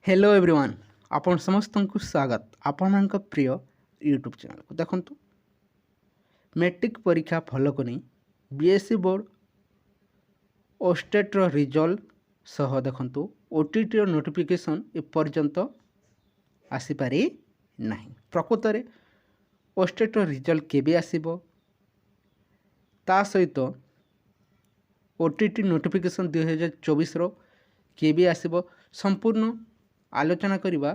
Hello everyone आपण समस्त को स्वागत आपण प्रिय यूट्यूब चैनल को देखंतु मैट्रिक परीक्षा फल को नहीं बीएससी बोर्ड ओस्टेट रिजल्ट सह देखंतु ओटीटी नोटिफिकेशन एपर्यंत आसीपारी नहीं। प्रकृत में ओस्टेट रिजल्ट केबे आसीबो ता सहित ओटीटी नोटिफिकेशन 2024 रो केबे आसीबो संपूर्ण आलोचना करिबा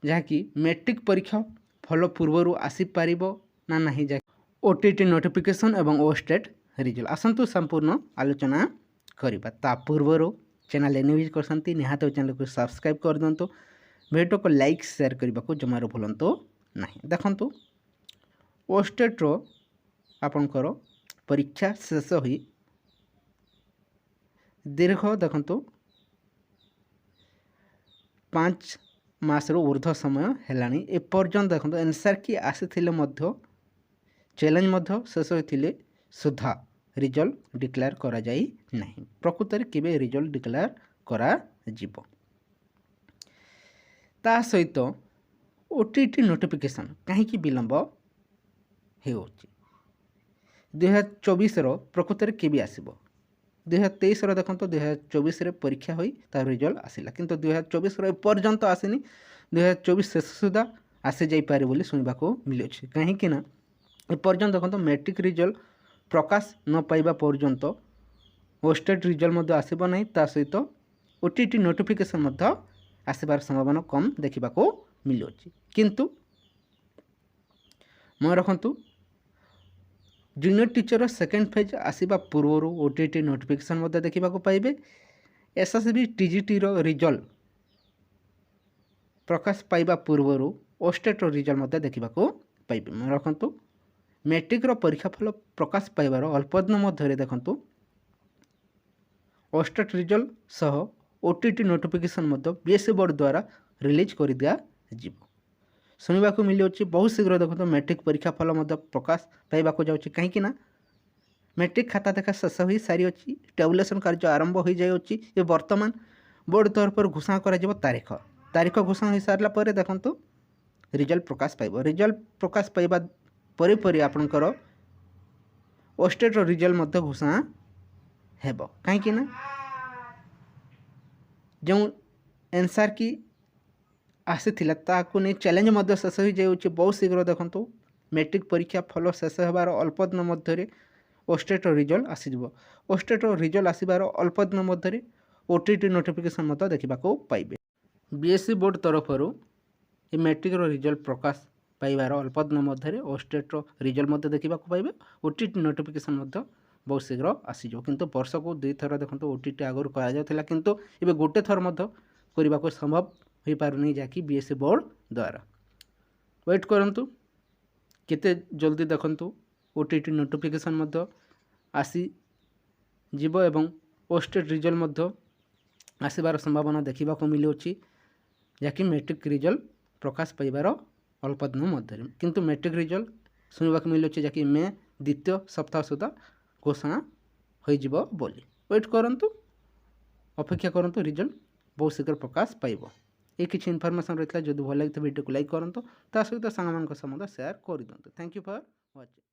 जहाँकि मैट्रिक परीक्षा फल पूर्वर आसी पारिबो ना नहीं जा ओटीटी नोटिफिकेशन एवं ओस्टेट रिजल्ट आसंतु संपूर्ण आलोचना करिबा ता पूर्वर चैनल एनविज करसंती निहात चैनल को सब्सक्राइब कर दंतो वीडियो को लाइक शेयर करबा को जमार भूलंतो नहीं। देखंतु ओस्टेट रो आपनकर परीक्षा शेष होई दीर्घ देखंतु 5 मास ऊर्ध्व समय हेलानी एपर्यंत देखो एनसर की आसी चैलेंज शेष होते सुधा रिजल्ट डिक्लेयर करा जाई नहीं। प्रकृत में केबे रिजल्ट डिक्लेयर करा जिवो ता सहित ओटीटी नोटिफिकेशन कहीं विलंब हो 2024 प्रकृत में केबे आसीबो 2023 देखो 2024 परीक्षा हुई तार रिजल्ट आसला किंतु 2024 एपर्यंत आसनी 2024 शेष सुधा आसी जापर बोली शुणा मिलूँ कहीं एपर्यंत देखो मैट्रिक रिजल्ट प्रकाश न पाइबा पर्यंत ओस्टेट रिजल्ट आसब ना ता सहित ओटीटी नोटिफिकेशन आसबार संभावना कम देखा मिलूँ किंतु मन रखु जूनियर टीचर सेकेंड फेज आसवा पूर्वर ओटीटी नोटिफिकेशन देखा पाइबे। एसएसबी टीजीटी रिजल्ट प्रकाश पाइबा पूर्वर ओस्टेट रिजल्ट देखा पाइबे। मन रखु मैट्रिक परीक्षा फल प्रकाश पाइबार अल्प दिन मध्य देखु ओस्टेट रिजल्ट सह ओटीटी नोटिफिकेशन बीएससी बोर्ड द्वारा रिलीज कर दिया जिवो शुणा मिलूँ बहुत शीघ्र देखो मैट्रिक परीक्षा फल प्रकाश पाइबा जाऊँगी कहीं मैट्रिक खाता देखा शेष हो सारी अच्छी टेबुलेशन कार्य आरंभ हो जाए वर्तमान बोर्ड तरफ घोषणा कर तारीख घोषणा हो सारा पर देखो रिजल्ट प्रकाश पाइब रिजल्ट प्रकाश पाइबा परी आपणकर ओस्टेट रिजल्ट घोषणा हेब कहीं जो एनसर की आसी नहीं चैलेंज शेष हो जाए बहुत शीघ्र देखो मैट्रिक परीक्षा फल शेष होबार अल्प दिन मध्य ओस्टेट रिजल्ट आसीज ओस्टेट रिजल्ट आसबार अल्प दिन मध्य ओटीटी नोटिफिकेशन देखा पाइबे। बीएससी बोर्ड तरफ मैट्रिक रिजल्ट प्रकाश पाइबार अल्प दिन मध्य ओस्टेट रिजल्ट देखा पाइबे। ओटीटी नोटिफिकेशन बहुत शीघ्र आसीज किंतु वर्ष को 2 थर देखो ओटीटी आगुरी करा किंतु एबे गोटे थर करने को संभव हो पारुनी जहाँकि बीएससी बोर्ड द्वारा वेट करंतु केते जल्दी देखंतु ओटीटी नोटिफिकेशन आसी जीव एवं ओस्टेट रिजल्ट आसबार संभावना देखा मिलूँ जहाँकि मैट्रिक रिजल्ट प्रकाश पाइबार अल्प दिन मध्य किंतु मैट्रिक रिजल्ट शुणा मिलूँ जहाँकि मे द्वितीय सप्ताह सुधा घोषणा हो बोली वेट करंतु अपेक्षा करंतु रिजल्ट बहुत शीघ्र प्रकाश पाइब। ये किसी इनफॉरमेशन रही है जो भल लगी वीडियो को लाइक करूँ ता सहित सांग मान शेयर कर दिखाँ। Thank you for watching.